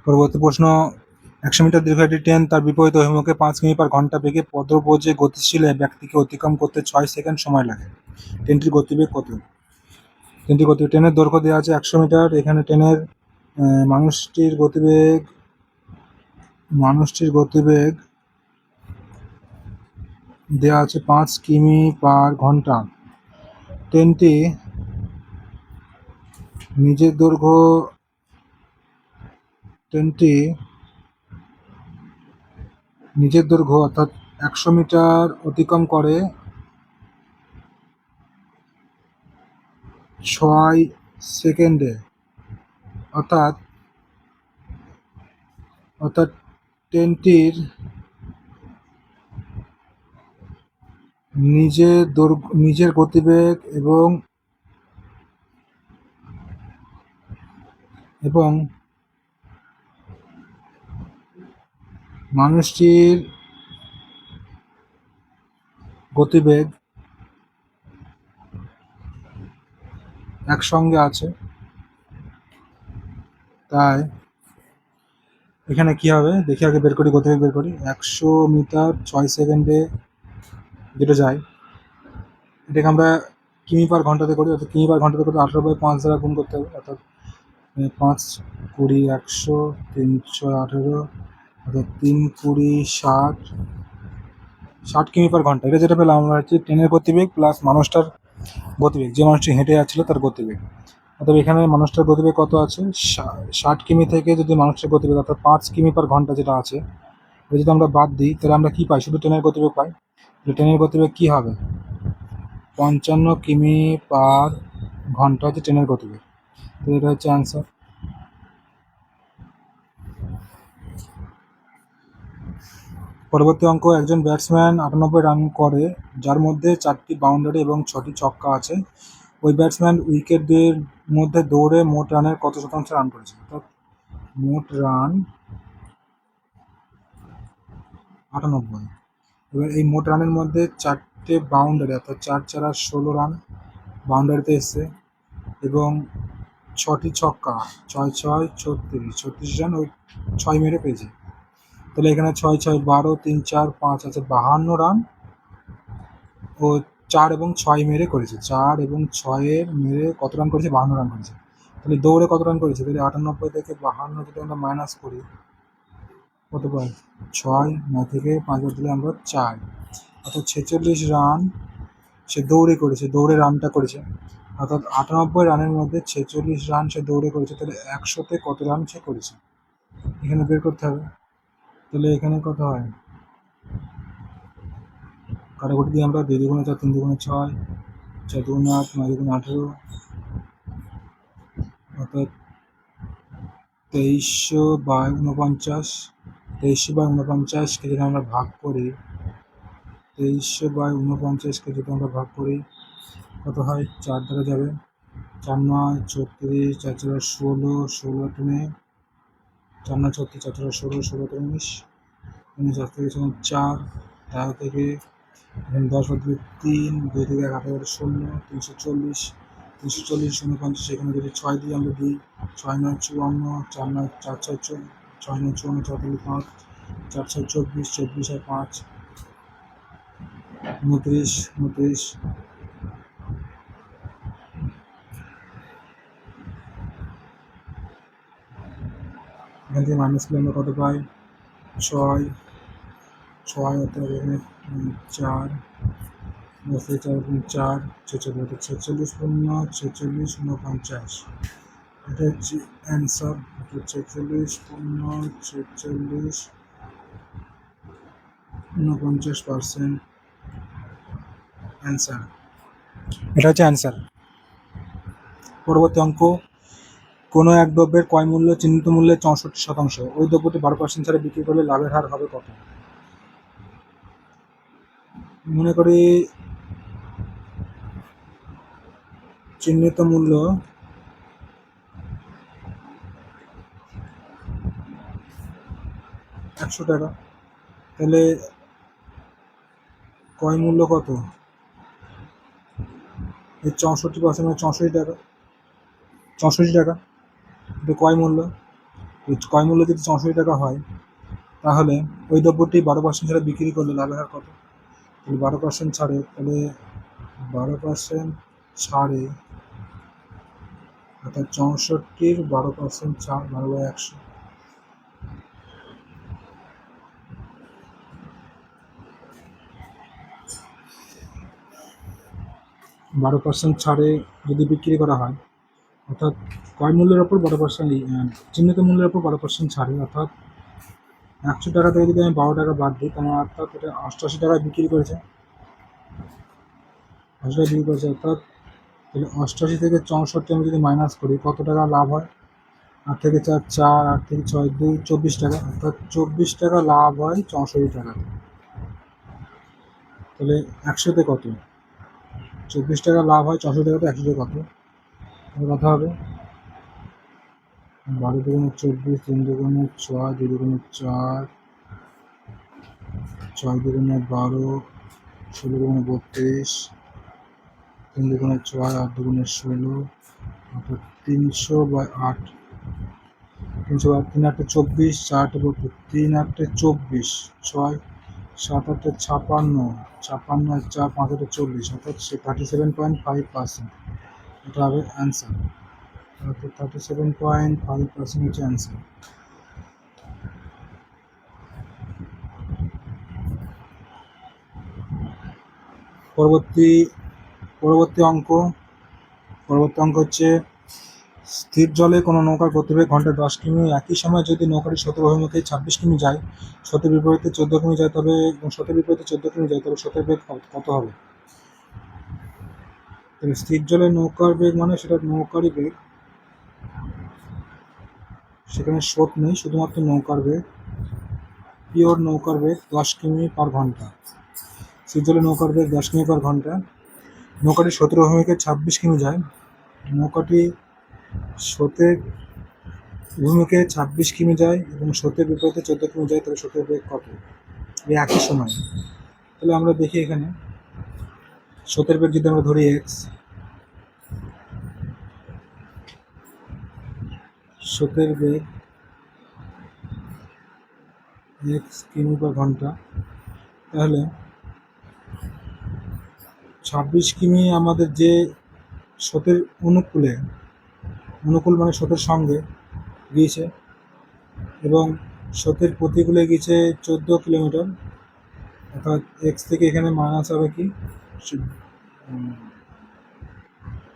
পরবর্তী প্রশ্ন, 100 মিটার দীর্ঘ একটি ট্রেন তার বিপরীত অভিমুখে 5 কিমি/ঘন্টা বেগে পদব্রজে গতিশীল ব্যক্তিকে অতিক্রম করতে 6 সেকেন্ড সময় লাগে। ট্রেনটির গতিবেগ কত? ট্রেনের দৈর্ঘ্য দেওয়া আছে 100 মিটার। এখানে ট্রেনের মানুষটির গতিবেগ দেওয়া আছে 5 কিমি/ঘন্টা। ট্রেনটি নিজের দৈর্ঘ্য অর্থাৎ 100 মিটার অতিক্রম করে 6 সেকেন্ডে। অর্থাৎ ট্রেনটির নিজের গতিবেগ এবং মানুষটির গতিবেগ একসঙ্গে আছে। তাই এখানে কি হবে দেখি, আগে বের করি, গতিবেগ বের করি। 100 মিটার 6 সেকেন্ডে যেটা যায়, এটাকে আমরা কিমি/ঘন্টাতে করি। অর্থাৎ কিমি/ঘন্টাতে করতে 18/5 দ্বারা গুণ করতে হবে। অর্থাৎ 5 20 100 318, অর্থাৎ 3 20 60 কিমি/ঘন্টা। এটা যেটা পেলাম আমরা হচ্ছে ট্রেনের গতিবেগ প্লাস মানুষটার গতিবেগ, যে মানুষটি হেঁটে যাচ্ছিল তার গতিবেগ। অর্থাৎ এখানে মানুষটার গতিবেগ কত আছে? 60 কিমি থেকে যদি মানুষটার গতিবেগ অর্থাৎ 5 কিমি/ঘন্টা যেটা আছে, এটা যদি আমরা বাদ দিই তাহলে আমরা কি পাই? শুধু ট্রেনের গতিবেগ পাই। ট্রেনের গতিবেগ কি হবে? 55 কিমি/ঘন্টা হচ্ছে ট্রেনের গতিবেগ। তো এটা হচ্ছে অ্যান্সার। পরবর্তী অঙ্ক, একজন ব্যাটসম্যান 98 রান করে, যার মধ্যে 4টি বাউন্ডারি এবং 6টি ছক্কা আছে। ওই ব্যাটসম্যান উইকেট দুইয়ের মধ্যে দৌড়ে মোট রানের কত শতাংশ রান করেছে? অর্থাৎ মোট রান 98। এবার এই মোট রানের মধ্যে 4টে বাউন্ডারি অর্থাৎ 4 4 16 রান বাউন্ডারিতে এসছে, এবং 6টি ছক্কা 6 6 36 রান ওই 6 মেরে পেয়েছে। তাহলে এখানে 6 6 12 3 4 5 আছে 52 রান ও 4 এবং 6 মেরে করেছে। 4 এবং 6 মেরে কত রান করেছে? 52 রান করেছে। তাহলে দৌড়ে কত রান করেছে? তাহলে 98 থেকে 52 যদি আমরা মাইনাস করি, কত পাই? 6, 9 থেকে 5 বার দিলে আমরা 4, অর্থাৎ 46 রান সে দৌড়ে রানটা করেছে। অর্থাৎ 98 রানের মধ্যে 46 রান সে দৌড়ে করেছে। তাহলে 100তে কত রান সে করেছে এখানে বের করতে হবে। তাহলে এখানে কত হয়? কাটাকুটি দিয়ে আমরা 2 2 4 3 2 6 4 2 8 9 2 18, অর্থাৎ 2349। 2349কে যদি আমরা ভাগ করি, 2349কে যদি আমরা ভাগ করি কত হয়? 4 দ্বারা যাবে, 4 9 36, 4 4 16, 16 3 4 9 36, 4 4 16, 16 3 19 4 থেকে 4, 13 থেকে 10 থেকে 3, 2 থেকে 1 8 16, 340, 340 49, সেখানে যদি 6 দিয়ে আমরা দিই, 6 9 54, 4 9 4 6 6 9 54, 4 থেকে 5, 4 6 24, 24 আর 5 29, 29। এখান থেকে মাইনাস করলে আমরা কত পাই? 6 অর্থাৎ এখানে 4 10 থেকে 4 4 46, 46 পূর্ণ 46 49। এটা হচ্ছে অ্যান্সার। 46 পূর্ণ 46 49% অ্যান্সার। এটা হচ্ছে অ্যান্সার। পরবর্তী অঙ্ক, কোনো এক দ্রব্যের ক্রয় মূল্য চিহ্নিত মূল্যের 64%, ওই দ্রব্যটি 12% ছাড়ে বিক্রি করলে লাভের হার হবে কত? মনে করি চিহ্নিত মূল্য 100 টাকা। তাহলে ক্রয় মূল্য কত? এই 64% মানে 64 টাকা, 64 টাকা এটা ক্রয় মূল্য। ক্রয় মূল্য যদি 64 টাকা হয়, তাহলে ওই দ্রব্যটি 12% ছাড়ে বিক্রি করলে লাভের হার কত? তাহলে 12% ছাড়ে, তাহলে 12% ছাড়ে অর্থাৎ 64-র 12% ছাড় 12/100। 12% ছাড়ে যদি বিক্রি করা হয়, অর্থাৎ ক্রয় মূল্যের ওপর 12%, চিহ্নিত মূল্যের ওপর 12% ছাড়ে, অর্থাৎ 100 টাকা থেকে যদি আমি 12 টাকা বাদ দিই, তাহলে অর্থাৎ এটা 88 টাকায় বিক্রি করেছে, 80 টাকা বিক্রি করেছে, অর্থাৎ তাহলে 88 থেকে 64 আমি যদি মাইনাস করি, কত টাকা লাভ হয়? 8 থেকে 4 4, 8 থেকে 6 2, 24 টাকা, অর্থাৎ 24 টাকা লাভ হয় 64 টাকা। তাহলে 100-তে কত? 24 টাকা লাভ হয় 64 টাকাতে, 100-তে কত? কথা হবে 12 দুগুণে 24, 3 দুগুণে 6, 2 দুগুণে 4, 6 দুগুণে 12, 16 দুগুণে 32, 3 দুগুণে 6, 8 দুগুণে 16, অর্থাৎ 300/8, 300/8, 3 8 24, 4 8 32, 3 8 24, 6 7 8 56, 56 4 5 8 40, অর্থাৎ 37.5%। এটা হবে অ্যান্সার, অর্থাৎ 37.5% হচ্ছে অ্যান্সার। পরবর্তী অঙ্ক হচ্ছে স্থির জলে কোনো নৌকার গতিবেগ ঘন্টায় 10 কিমি, একই সময় যদি নৌকাটি স্রোতের অভিমুখে 26 কিমি যায়, স্রোতের বিপরীতে 14 কিমি যায়, তবে স্রোতের বেগ কত হবে? স্থির জলে নৌকার বেগ মানে সেটা নৌকারই বেগ, সেখানে স্রোত নেই, শুধুমাত্র নৌকার বেগ, পিওর নৌকার বেগ 10 কিমি/ঘন্টা। স্থির জলে নৌকার বেগ 10 কিমি/ঘন্টা। নৌকাটি স্রোতের অভিমুখে 26 কিমি যায়, নৌকাটি স্রোতের অভিমুখে 26 কিমি যায় এবং স্রোতের বিপরীতে 14 কিমি যায়, তবে স্রোতের বেগ কত? এই একই সময়। তাহলে আমরা দেখি এখানে স্রোতের বেগ যদি আমরা ধরি x, স্রোতের বেগ x কিমি/ঘন্টা, তাহলে 26 কিমি আমাদের যে স্রোতের অনুকূল মানে স্রোতের সঙ্গে গিয়েছে এবং স্রোতের প্রতিকূলে গিয়েছে 14 কিলোমিটার, অর্থাৎ এক্স থেকে এখানে মাইনাস হবে কি,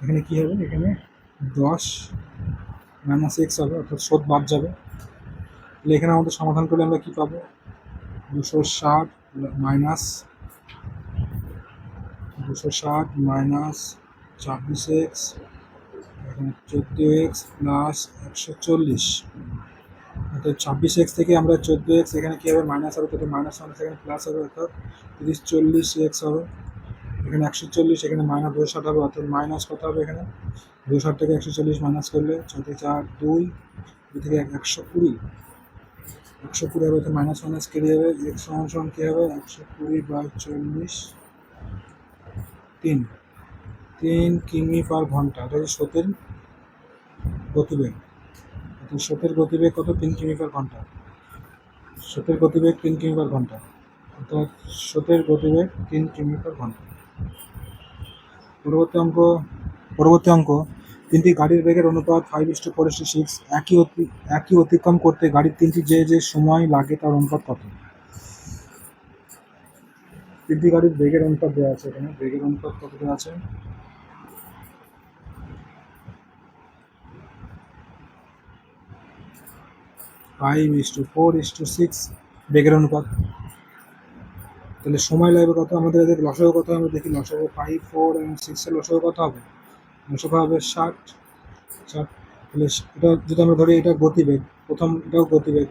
এখানে কি হবে, এখানে 10 মাইনাস এক্স হবে, অর্থাৎ স্রোত বাদ যাবে। তাহলে এখানে আমাদের সমাধান করলে আমরা কি পাবো? 260 মাইনাস 26x, এখানে 14x প্লাস 140, অর্থাৎ 26x থেকে আমরা 14x, এখানে কী হবে, মাইনাস হবে, তাহলে মাইনাস এখানে প্লাস হবে, অর্থাৎ 30-40x হবে, এখানে 140, এখানে মাইনাস 260 হবে, অর্থাৎ মাইনাস কত হবে, এখানে 260 থেকে 140 মাইনাস করলে 6 থেকে 4 2, 2 থেকে 120 হবে, অর্থাৎ মাইনাস কেটে যাবে, x সমান কী হবে, 120/40, 3 কিমি/ঘন্টা। এটা হচ্ছে স্রোতের গতিবেগ। স্রোতের গতিবেগ কত? 3 কিমি/ঘন্টা। স্রোতের গতিবেগ 3 কিমি/ঘন্টা, অর্থাৎ স্রোতের গতিবেগ 3 কিমি/ঘন্টা। পরবর্তী অঙ্ক 3টি গাড়ির বেগের অনুপাত 5:4:6, একই অতিক্রম করতে গাড়ির 3টি যে সময় লাগে তার অনুপাত কত? 3টি গাড়ির বেগের অনুপাত দেওয়া আছে, এখানে বেগের অনুপাত কত দেওয়া আছে? 5:4:6 বেগের অনুপাত। তাহলে সময় লাগবে কত? আমাদের এদের লসাগু কত? আমরা দেখি লসাগু 5, 4 এবং 6 এর লসাগু কত হবে? লসাগু হবে 60। তাহলে এটা যদি আমরা ধরি এটা গতিবেগ, এটাও গতিবেগ,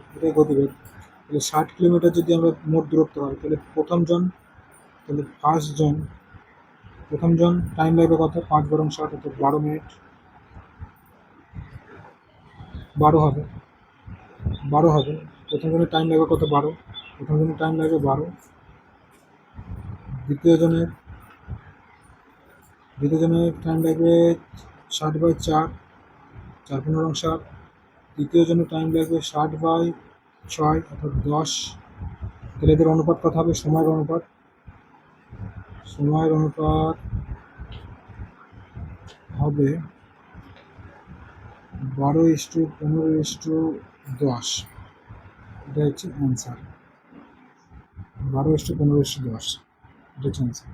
তাহলে 60 কিলোমিটার যদি আমরা মোট দূরত্ব হয়, তাহলে প্রথম জন টাইম লাগবে কত? 5 × 60, অর্থাৎ 12 মিনিট, 12 হবে। প্রথম জনের টাইম লাগবে কত? 12। প্রথম জনের টাইম লাগবে 12। দ্বিতীয় জনের দ্বিতীয় জনের টাইম লাগবে 60/4, 4×15 = 60। তৃতীয় জনের টাইম লাগবে 60/6 অর্থাৎ 10। তাহলে এদের অনুপাত কত হবে? সময়ের অনুপাত হবে 12:15:10। এটা হচ্ছে অ্যান্সার, 12:15:10, এটা হচ্ছে অ্যান্সার।